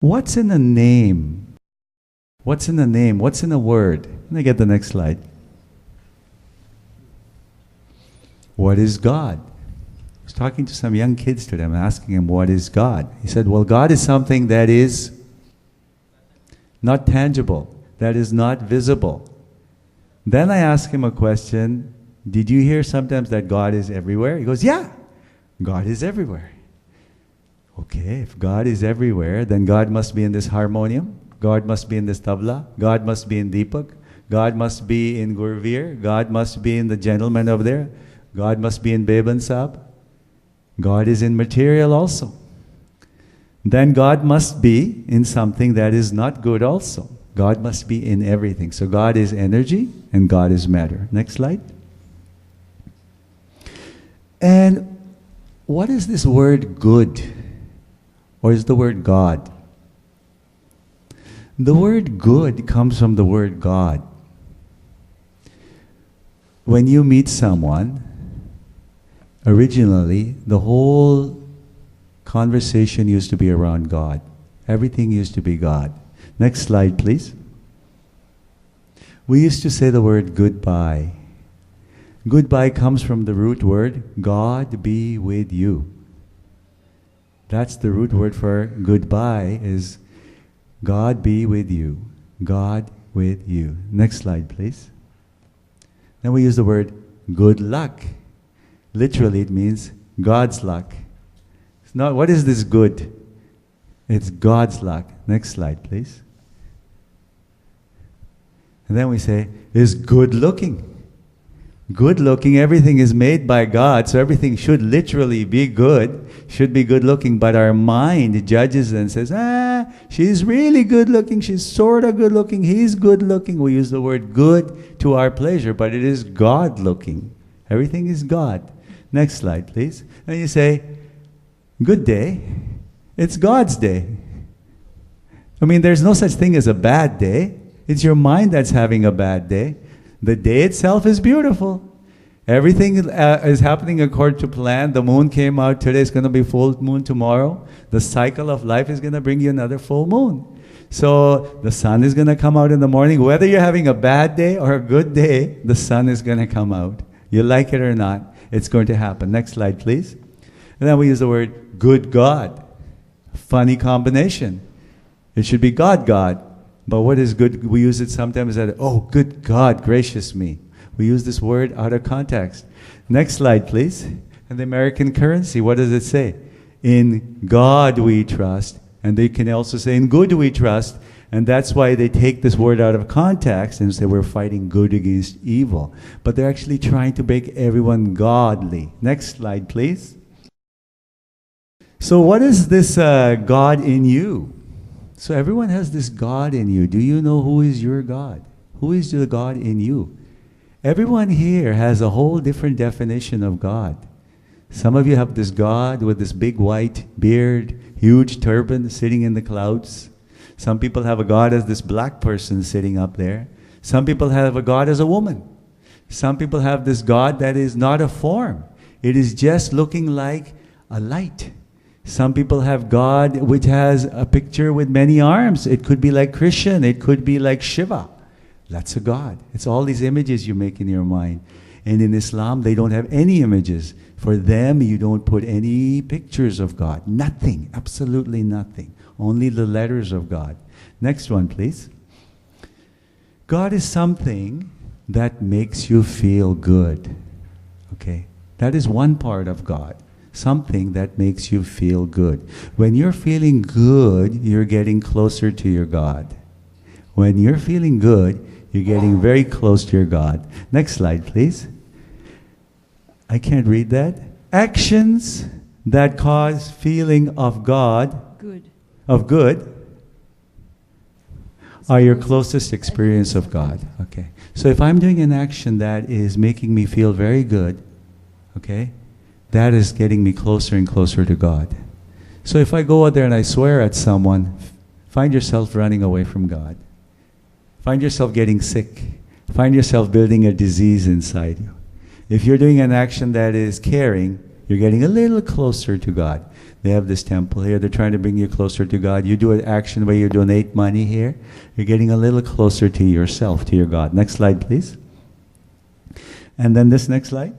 What's in a name? What's in a name? What's in a word? Let me get the next slide. What is God? I was talking to some young kids today. I'm asking him, what is God? He said, well, God is something that is not tangible, that is not visible. Then I asked him a question, did you hear sometimes that God is everywhere? He goes, yeah, God is everywhere. Okay, if God is everywhere, then God must be in this harmonium, God must be in this tabla, God must be in Deepak, God must be in Gurveer, God must be in the gentleman over there, God must be in Beban Sahib. God is in material also. Then God must be in something that is not good also. God must be in everything. So God is energy and God is matter. Next slide. And what is this word good? Or is the word God? The word good comes from the word God. When you meet someone, originally, the whole conversation used to be around God. Everything used to be God. Next slide, please. We used to say the word goodbye. Goodbye comes from the root word, God be with you. That's the root word for goodbye, is God be with you. God with you. Next slide, please. Then we use the word good luck. Literally, it means God's luck. It's not, what is this good? It's God's luck. Next slide, please. And then we say, is good looking. Good looking, everything is made by God, so everything should literally be good, should be good looking, but our mind judges and says, she's really good looking, she's sort of good looking, he's good looking. We use the word good to our pleasure, but it is God looking. Everything is God. Next slide, please. And you say, good day. It's God's day. I mean, there's no such thing as a bad day. It's your mind that's having a bad day. The day itself is beautiful. Everything is happening according to plan. The moon came out today. It's going to be full moon tomorrow. The cycle of life is going to bring you another full moon. So the sun is going to come out in the morning. Whether you're having a bad day or a good day, the sun is going to come out. You like it or not, it's going to happen. Next slide, please. And then we use the word good God. Funny combination. It should be God, God. But what is good? We use it sometimes as, oh, good God, gracious me. We use this word out of context. Next slide, please. And the American currency, what does it say? In God we trust. And they can also say, in good we trust. And that's why they take this word out of context and say we're fighting good against evil. But they're actually trying to make everyone godly. Next slide, please. So what is this God in you? So everyone has this God in you. Do you know who is your God? Who is the God in you? Everyone here has a whole different definition of God. Some of you have this God with this big white beard, huge turban sitting in the clouds. Some people have a God as this black person sitting up there. Some people have a God as a woman. Some people have this God that is not a form. It is just looking like a light. Some people have God which has a picture with many arms. It could be like Krishna. It could be like Shiva. That's a God. It's all these images you make in your mind. And in Islam, they don't have any images. For them, you don't put any pictures of God. Nothing. Absolutely nothing. Only the letters of God. Next one, please. God is something that makes you feel good. Okay? That is one part of God. Something that makes you feel good. When you're feeling good, you're getting closer to your God. When you're feeling good, you're getting very close to your God. Next slide, please. I can't read that. Actions that cause feeling of God, of good, are your closest experience of God. Okay. So if I'm doing an action that is making me feel very good, okay, that is getting me closer and closer to God. So if I go out there and I swear at someone, find yourself running away from God. Find yourself getting sick. Find yourself building a disease inside you. If you're doing an action that is caring, you're getting a little closer to God. They have this temple here, they're trying to bring you closer to God. You do an action where you donate money here, you're getting a little closer to yourself, to your God. Next slide, please. And then this next slide.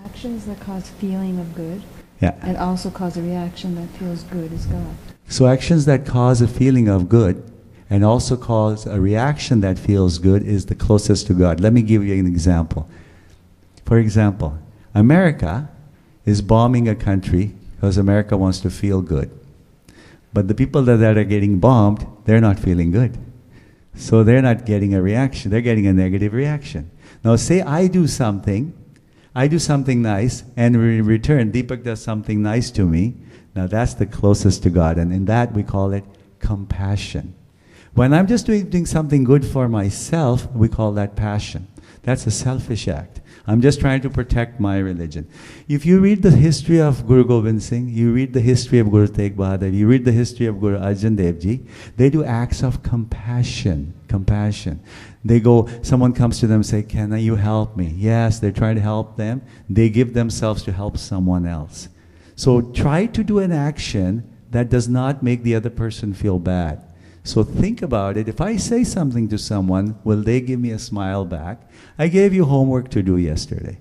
Actions that cause feeling of good, yeah, and also cause a reaction that feels good is God. So actions that cause a feeling of good and also cause a reaction that feels good is the closest to God. Let me give you an example. For example, America is bombing a country because America wants to feel good. But the people that are getting bombed, they're not feeling good. So they're not getting a reaction, they're getting a negative reaction. Now say I do something nice, and in return Deepak does something nice to me. Now that's the closest to God, and in that we call it compassion. When I'm just doing something good for myself, we call that passion. That's a selfish act. I'm just trying to protect my religion. If you read the history of Guru Gobind Singh, you read the history of Guru Tegh Bahadur, you read the history of Guru Arjan Dev Ji, they do acts of compassion. They go, someone comes to them and say, can you help me? Yes, they're trying to help them. They give themselves to help someone else. So try to do an action that does not make the other person feel bad. So think about it. If I say something to someone, will they give me a smile back? I gave you homework to do yesterday.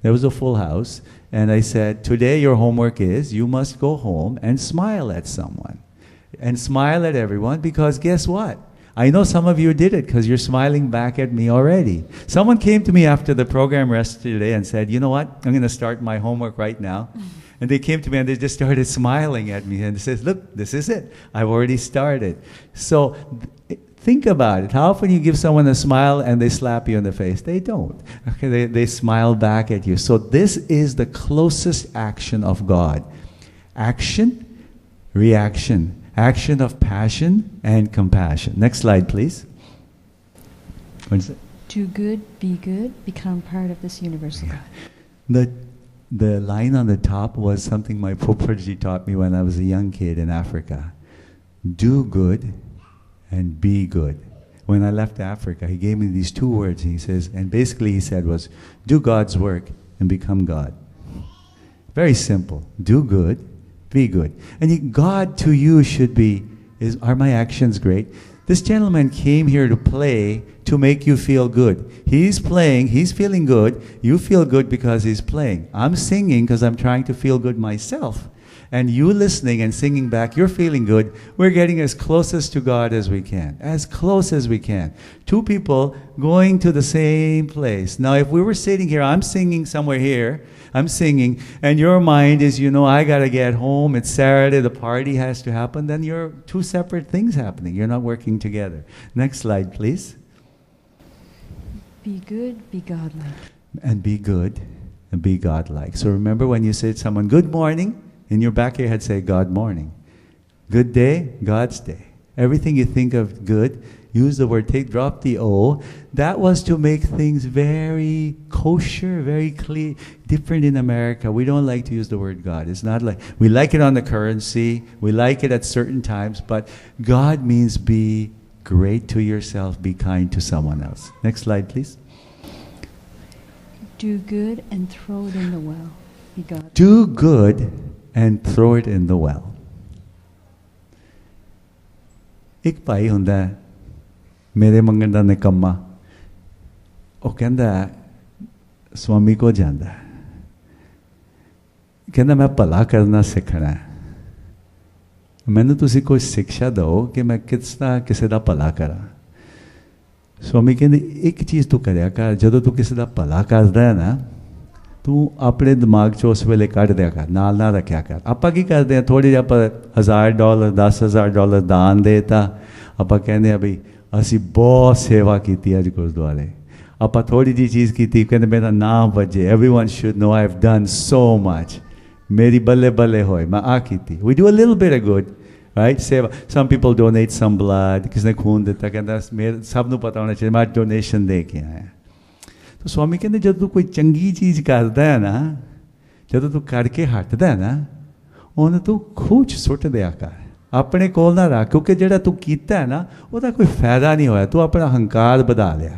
There was a full house, and I said, today your homework is you must go home and smile at someone. And smile at everyone, because guess what? I know some of you did it because you're smiling back at me already. Someone came to me after the program yesterday and said, you know what? I'm going to start my homework right now. And they came to me and they just started smiling at me and they said, look, this is it. I've already started. So think about it. How often you give someone a smile and they slap you in the face? They don't. Okay, they smile back at you. So this is the closest action of God. Action, reaction. Action of passion and compassion. Next slide, please. What is it? Do good, be good, become part of this universal God. The line on the top was something my Poparji taught me when I was a young kid in Africa. Do good and be good. When I left Africa, he gave me these two words. He says, and basically he said was, do God's work and become God. Very simple. Do good, be good. And God to you should be, are my actions great? This gentleman came here to play to make you feel good. He's playing, he's feeling good. You feel good because he's playing. I'm singing because I'm trying to feel good myself. And you listening and singing back, you're feeling good. We're getting as closest to God as we can. As close as we can. Two people going to the same place. Now if we were sitting here, I'm singing somewhere here, I'm singing, and your mind is, I got to get home, it's Saturday, the party has to happen, then you're two separate things happening. You're not working together. Next slide, please. Be good, be godlike. And be good and be godlike. So remember when you say to someone, good morning, in your back of your head say, God morning. Good day, God's day. Everything you think of good, use the word, drop the O. That was to make things very kosher, very clean. Different in America. We don't like to use the word God. It's not like, we like it on the currency, we like it at certain times, but God means be great to yourself, be kind to someone else. Next slide, please. Do good and throw it in the well. Be God. Do good and throw it in the well. ਇੱਕ ਭਾਈ ਹੁੰਦਾ ਮੇਰੇ ਮੰਗਣ ਦਾ ਨਿਕੰਮਾ ਉਹ ਕਹਿੰਦਾ ਸਵਾਮੀ ਕੋ ਜਾਂਦਾ ਕਹਿੰਦਾ ਮੈਂ ਭਲਾ ਕਰਨਾ ਸਿੱਖਣਾ ਮੈਨੂੰ ਤੁਸੀਂ ਕੋਈ ਸਿੱਖਿਆ ਦਿਓ ਕਿ ਮੈਂ ਕਿਸ ਤਰ੍ਹਾਂ ਕਿਸੇ ਦਾ ਭਲਾ ਕਰਾਂ ਸਵਾਮੀ ਕਹਿੰਦੇ ਇੱਕ ਚੀਜ਼ ਤੂੰ ਕਰਿਆ ਕਰ ਜਦੋਂ ਤੂੰ ਕਿਸੇ ਦਾ ਭਲਾ ਕਰਦਾ ਹੈ ਨਾ ਤੂੰ ਆਪਣੇ ਦਿਮਾਗ 'ਚ ਉਸ ਵੇਲੇ ਕੱਢ ਦਿਆ ਕਰ ਨਾਲ ਨਾ ਰੱਖਿਆ ਕਰ ਆਪਾਂ ਕੀ ਕਰਦੇ ਹਾਂ ਥੋੜ੍ਹੇ ਜਿਹੇ ਆਪਾਂ $1000 $10,000 ਦਾਨ ਦੇ ਤਾਂ ਆਪਾਂ ਕਹਿੰਦੇ ਆ ਬਈ ਅਸੀਂ ਬਹੁਤ ਸੇਵਾ ਕੀਤੀ ਅੱਜ ਗੁਰਦੁਆਰੇ ਆਪਾਂ ਥੋੜ੍ਹੀ ਜਿਹੀ ਚੀਜ਼ ਕੀਤੀ ਕਹਿੰਦੇ ਮੇਰਾ ਨਾਮ ਵੱਜੇ everyone should know I've done so much ਮੇਰੀ ਬੱਲੇ ਬੱਲੇ ਹੋਏ ਮੈਂ ਆ ਕੀਤੀ we do a little bit of good right ਸੇਵਾ some people donate some blood ਕਿਸੇ ਨੇ ਖੂਨ ਦਿੱਤਾ ਕਹਿੰਦਾ ਸਭ ਨੂੰ ਪਤਾ ਹੋਣਾ ਚਾਹੀਦਾ ਮੈਂ ਡੋਨੇਸ਼ਨ ਦੇ ਕੇ ਆਇਆ तो स्वामी कहते जब तू कोई चंगी चीज़ करता है ना जब तू करके हटदा है ना उन्हें तू खूह च सुट दिया कर अपने कोल ना रख क्योंकि जेड़ा तू कीता है ना उसका कोई फायदा नहीं होया तू अपना हंकार बढ़ा लिया